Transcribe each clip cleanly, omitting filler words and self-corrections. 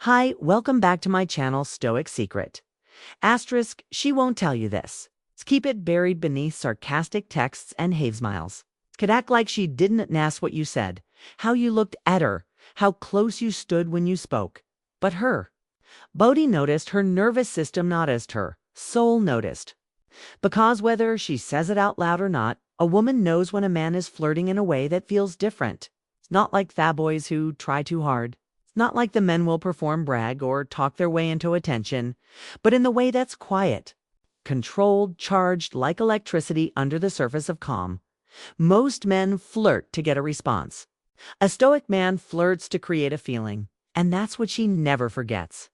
Hi, welcome back to my channel, Stoic Secret. Asterisk, she won't tell you this. Keep it buried beneath sarcastic texts and have smiles. Could act like she didn't ask what you said, how you looked at her, how close you stood when you spoke. But her. Bodhi noticed, her nervous system noticed, her soul noticed. Because whether she says it out loud or not, a woman knows when a man is flirting in a way that feels different. It's not like boys who try too hard. Not like the men will perform, brag, or talk their way into attention, but in the way that's quiet, controlled, charged like electricity under the surface of calm. Most men flirt to get a response. A Stoic man flirts to create a feeling, and that's what she never forgets.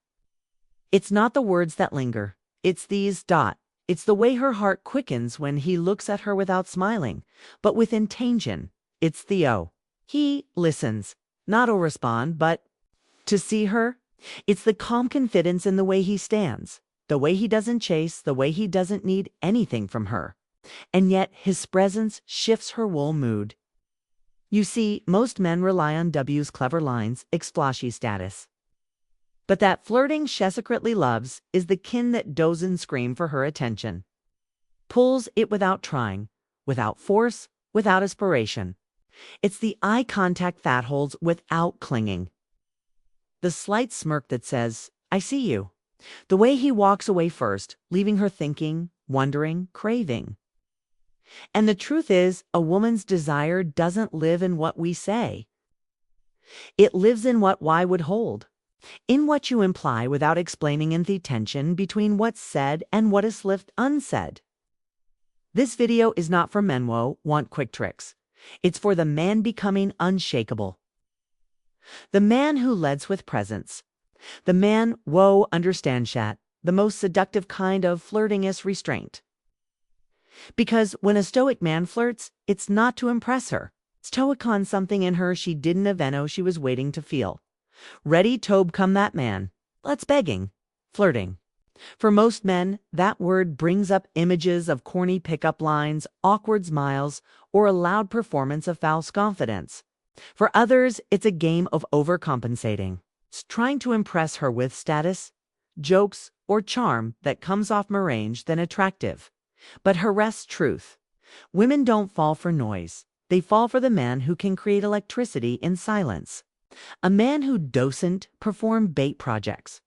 It's not the words that linger. It's these . It's the way her heart quickens when he looks at her without smiling, but with intention. It's he listens, not will respond, but to see her. It's the calm confidence in the way he stands, the way he doesn't chase, the way he doesn't need anything from her. And yet his presence shifts her whole mood. You see, most men rely on W's clever lines, exploshi status. But that flirting she secretly loves is the kin that doesn't scream for her attention. Pulls it without trying, without force, without aspiration. It's the eye contact that holds without clinging. The slight smirk that says, I see you. The way he walks away first, leaving her thinking, wondering, craving. And the truth is, a woman's desire doesn't live in what we say. It lives in what why would hold. In what you imply without explaining, in the tension between what's said and what is left unsaid. This video is not for men who want quick tricks. It's for the man becoming unshakable. The man who leads with presence. The man who understands that, the most seductive kind of flirting is restraint. Because when a Stoic man flirts, it's not to impress her. It's to awaken something in her she didn't even know she was waiting to feel. Ready to become that man. Let's begging. Flirting. For most men, that word brings up images of corny pickup lines, awkward smiles, or a loud performance of false confidence. For others, it's a game of overcompensating. It's trying to impress her with status, jokes, or charm that comes off meringue than attractive. But harass truth. Women don't fall for noise. They fall for the man who can create electricity in silence. A man who doesn't perform bait projects.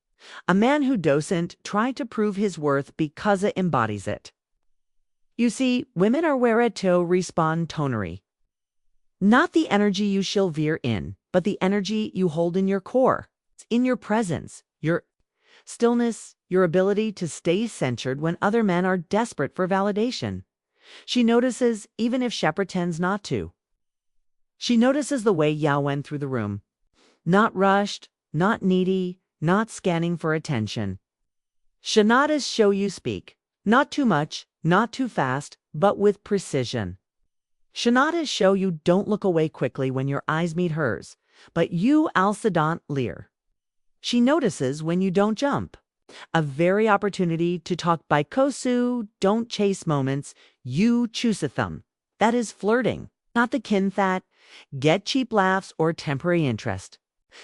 A man who doesn't try to prove his worth because it embodies it. You see, women are where to respond tonally. Not the energy you shall veer in, but the energy you hold in your core. It's in your presence, your stillness, your ability to stay centered when other men are desperate for validation. She notices even if she pretends not to. She notices the way Yao went through the room. Not rushed, not needy, not scanning for attention. Shanadas show you speak. Not too much, not too fast, but with precision. Shanadas show you don't look away quickly when your eyes meet hers, but you al-sadant leer. She notices when you don't jump. A very opportunity to talk by kosu, don't chase moments, you chooseth them. That is flirting, not the kin that get cheap laughs or temporary interest.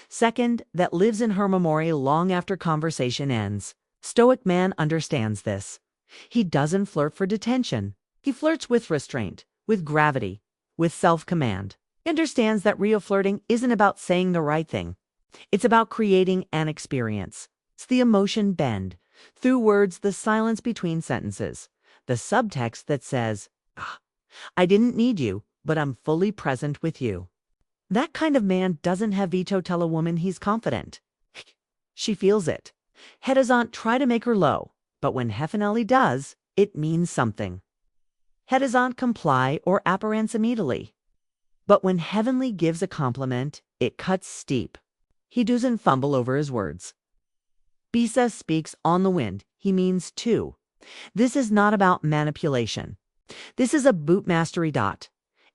Second, that lives in her memory long after conversation ends. Stoic man understands this. He doesn't flirt for detention. He flirts with restraint, with gravity, with self-command. He understands that real flirting isn't about saying the right thing. It's about creating an experience. It's the emotion bend, through words, the silence between sentences, the subtext that says, I didn't need you, but I'm fully present with you. That kind of man doesn't have veto tell a woman he's confident. She feels it. He doesn't try to make her low, but when Heffinelli does, it means something. He doesn't comply or appearance immediately. But when Heavenly gives a compliment, it cuts steep. He doesn't fumble over his words. Bisa speaks on the wind, he means too. This is not about manipulation. This is a boot mastery .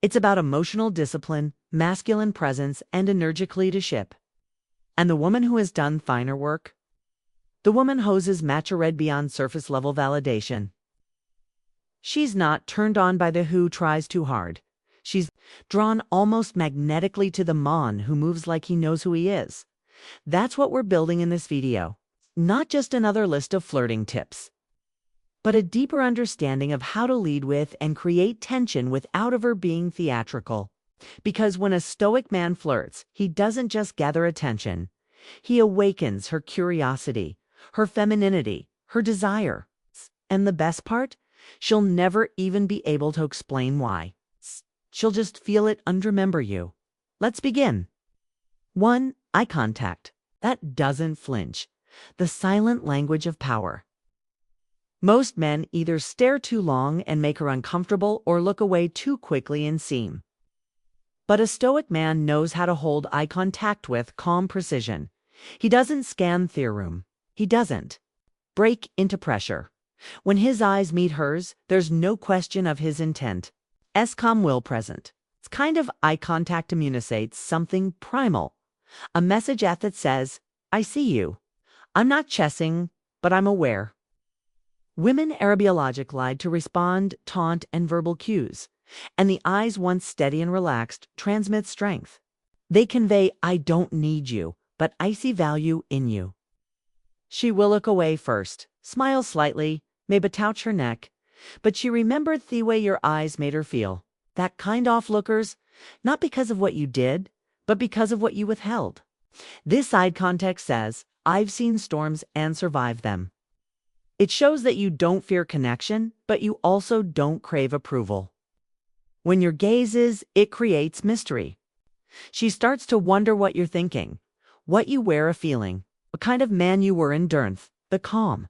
It's about emotional discipline, masculine presence, and energic leadership. And the woman who has done finer work? The woman hoses matured beyond surface level validation. She's not turned on by the who tries too hard. She's drawn almost magnetically to the man who moves like he knows who he is. That's what we're building in this video. Not just another list of flirting tips, but a deeper understanding of how to lead with and create tension without ever being theatrical. Because when a Stoic man flirts, he doesn't just gather attention. He awakens her curiosity, her femininity, her desire. And the best part? She'll never even be able to explain why. She'll just feel it and remember you. Let's begin. 1. Eye contact. That doesn't flinch. The silent language of power. Most men either stare too long and make her uncomfortable or look away too quickly and seem. But a Stoic man knows how to hold eye contact with calm precision. He doesn't scan theorem. He doesn't break into pressure. When his eyes meet hers, there's no question of his intent. Calm will present. It's kind of eye contact communicates something primal. A message that says, I see you. I'm not chessing, but I'm aware. Women are biologically to respond, taunt, and verbal cues. And the eyes, once steady and relaxed, transmit strength. They convey, I don't need you, but I see value in you. She will look away first, smile slightly, maybe touch her neck, but she remembered the way your eyes made her feel. That kind off-lookers, not because of what you did, but because of what you withheld. This eye contact says, I've seen storms and survived them. It shows that you don't fear connection, but you also don't crave approval. When your gaze is, it creates mystery. She starts to wonder what you're thinking, what you wear a feeling, what kind of man you were in Dernth, the calm.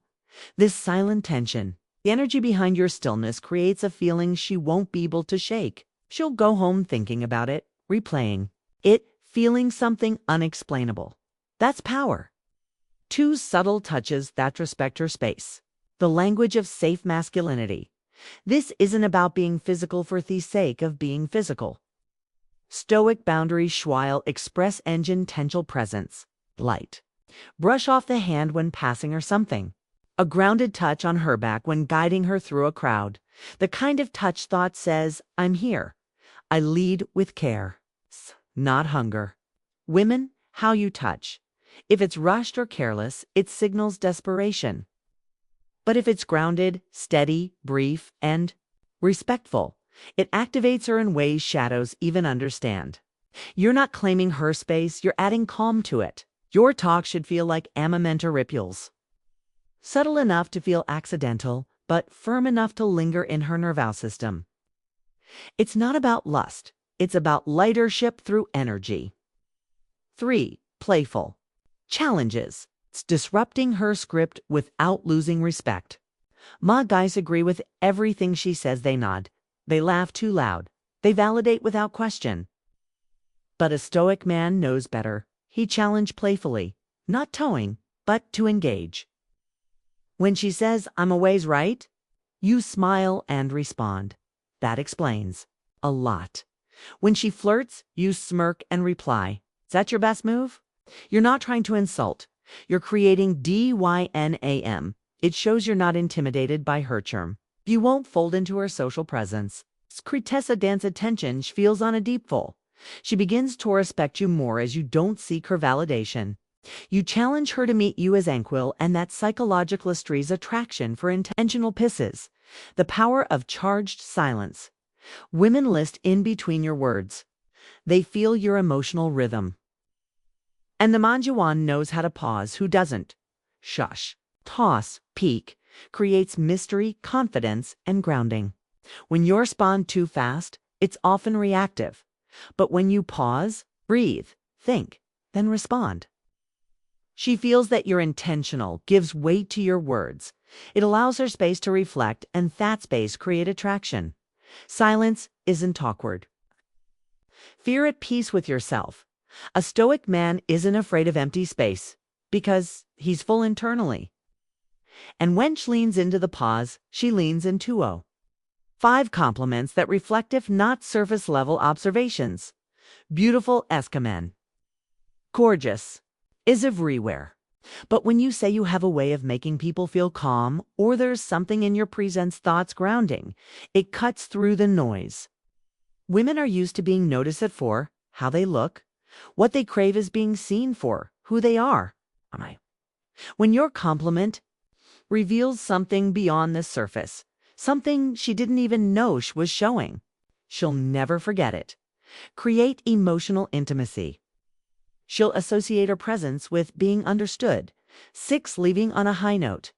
This silent tension, the energy behind your stillness creates a feeling she won't be able to shake. She'll go home thinking about it, replaying it, feeling something unexplainable. That's power. 2 subtle touches that respect her space. The language of safe masculinity. This isn't about being physical for the sake of being physical. Stoic boundaries schwile express engine tension presence. Light. Brush off the hand when passing or something. A grounded touch on her back when guiding her through a crowd. The kind of touch thought says, I'm here. I lead with care, not hunger. Women, how you touch. If it's rushed or careless, it signals desperation. But if it's grounded, steady, brief, and respectful, it activates her in ways shadows even understand. You're not claiming her space, you're adding calm to it. Your talk should feel like amamenta ripples. Subtle enough to feel accidental, but firm enough to linger in her nervous system. It's not about lust, it's about leadership through energy. 3. Playful. Challenges. It's disrupting her script without losing respect. Ma guys agree with everything she says. They nod. They laugh too loud. They validate without question. But a Stoic man knows better. He challenged playfully, not towing, but to engage. When she says, I'm always right, you smile and respond. That explains a lot. When she flirts, you smirk and reply. Is that your best move? You're not trying to insult. You're creating dynam. It shows you're not intimidated by her charm. You won't fold into her social presence. Skritessa dance attention feels on a deep full. She begins to respect you more as you don't seek her validation. You challenge her to meet you as Anquil, and that psychological strees attraction for intentional pisses. The power of charged silence. Women list in between your words. They feel your emotional rhythm. And the Manjuan knows how to pause, who doesn't? Shush, toss, peek, creates mystery, confidence, and grounding. When you respond too fast, it's often reactive. But when you pause, breathe, think, then respond. She feels that you're intentional, gives weight to your words. It allows her space to reflect, and that space create attraction. Silence isn't awkward. Fear at peace with yourself. A Stoic man isn't afraid of empty space, because he's full internally. And when she leans into the pause, she leans into 5 compliments that reflect, if not surface-level observations. Beautiful Eskimmen. Gorgeous is everywhere. But when you say you have a way of making people feel calm, or there's something in your presence thoughts grounding, it cuts through the noise. Women are used to being noticed for how they look. What they crave is being seen for who they are. Am I? When your compliment reveals something beyond the surface, something she didn't even know she was showing, she'll never forget it. Create emotional intimacy. She'll associate her presence with being understood. 6. Leaving on a high note.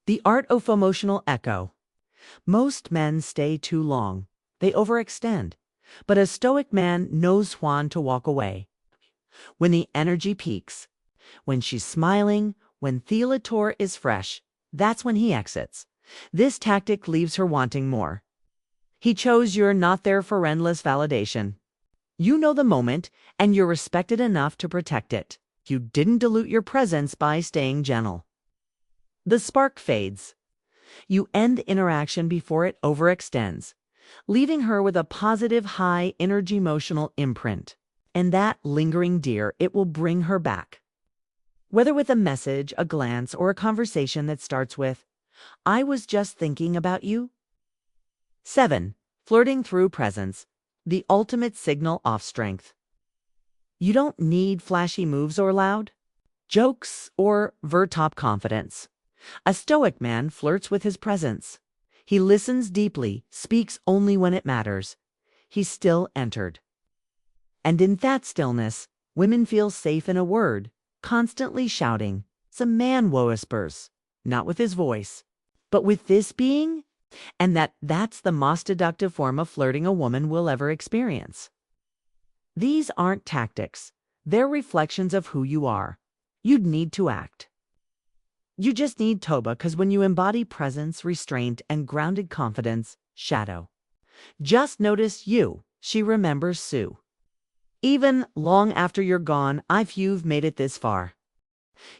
The art of emotional echo. Most men stay too long. They overextend. But a Stoic man knows when to walk away. When the energy peaks, when she's smiling, when theater is fresh, that's when he exits. This tactic leaves her wanting more. He chose you're not there for endless validation. You know the moment, and you're respected enough to protect it. You didn't dilute your presence by staying gentle. The spark fades. You end the interaction before it overextends, leaving her with a positive, high energy emotional imprint. And that lingering deer, it will bring her back. Whether with a message, a glance, or a conversation that starts with, "I was just thinking about you." 7. Flirting through presence. The ultimate signal of strength. You don't need flashy moves or loud jokes or over-top confidence. A Stoic man flirts with his presence. He listens deeply, speaks only when it matters. He's still entered. And in that stillness, women feel safe in a word, constantly shouting. It's a man whispers, not with his voice, but with this being. And that's the most seductive form of flirting a woman will ever experience. These aren't tactics. They're reflections of who you are. You'd need to act. You just need Toba, because when you embody presence, restraint, and grounded confidence, shadow. Just notice you. She remembers Sue. Even long after you're gone, you've made it this far.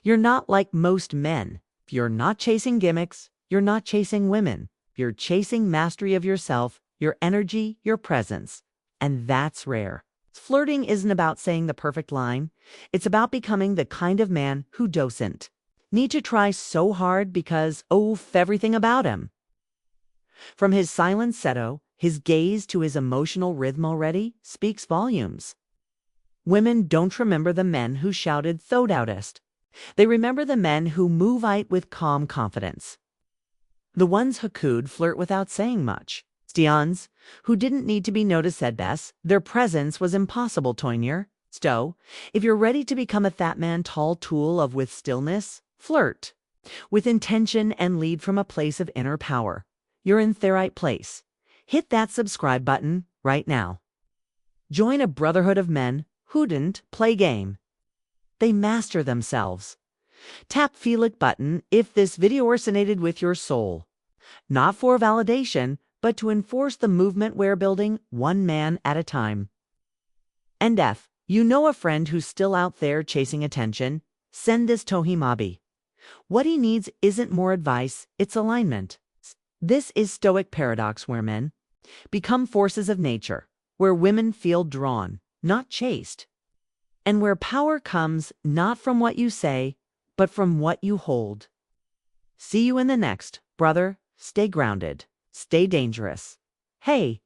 You're not like most men. You're not chasing gimmicks. You're not chasing women. You're chasing mastery of yourself, your energy, your presence. And that's rare. Flirting isn't about saying the perfect line. It's about becoming the kind of man who doesn't need to try so hard because, everything about him. From his silent setto, his gaze to his emotional rhythm already speaks volumes. Women don't remember the men who shouted "thoughtest." They remember the men who move out with calm confidence. The ones who could flirt without saying much. Stians, who didn't need to be noticed said best. Their presence was impossible, Toinier. Stow, if you're ready to become a fat man tall tool of with stillness, flirt. With intention and lead from a place of inner power. You're in the right place. Hit that subscribe button right now. Join a brotherhood of men who didn't play game. They master themselves. Tap Flirt button if this video resonated with your soul. Not for validation, but to enforce the movement we're building one man at a time. And if you know a friend who's still out there chasing attention, send this to him. What he needs isn't more advice, it's alignment. This is Stoic paradox, where men become forces of nature, where women feel drawn, not chased, and where power comes not from what you say, but from what you hold. See you in the next, brother. Stay grounded. Stay dangerous. Hey,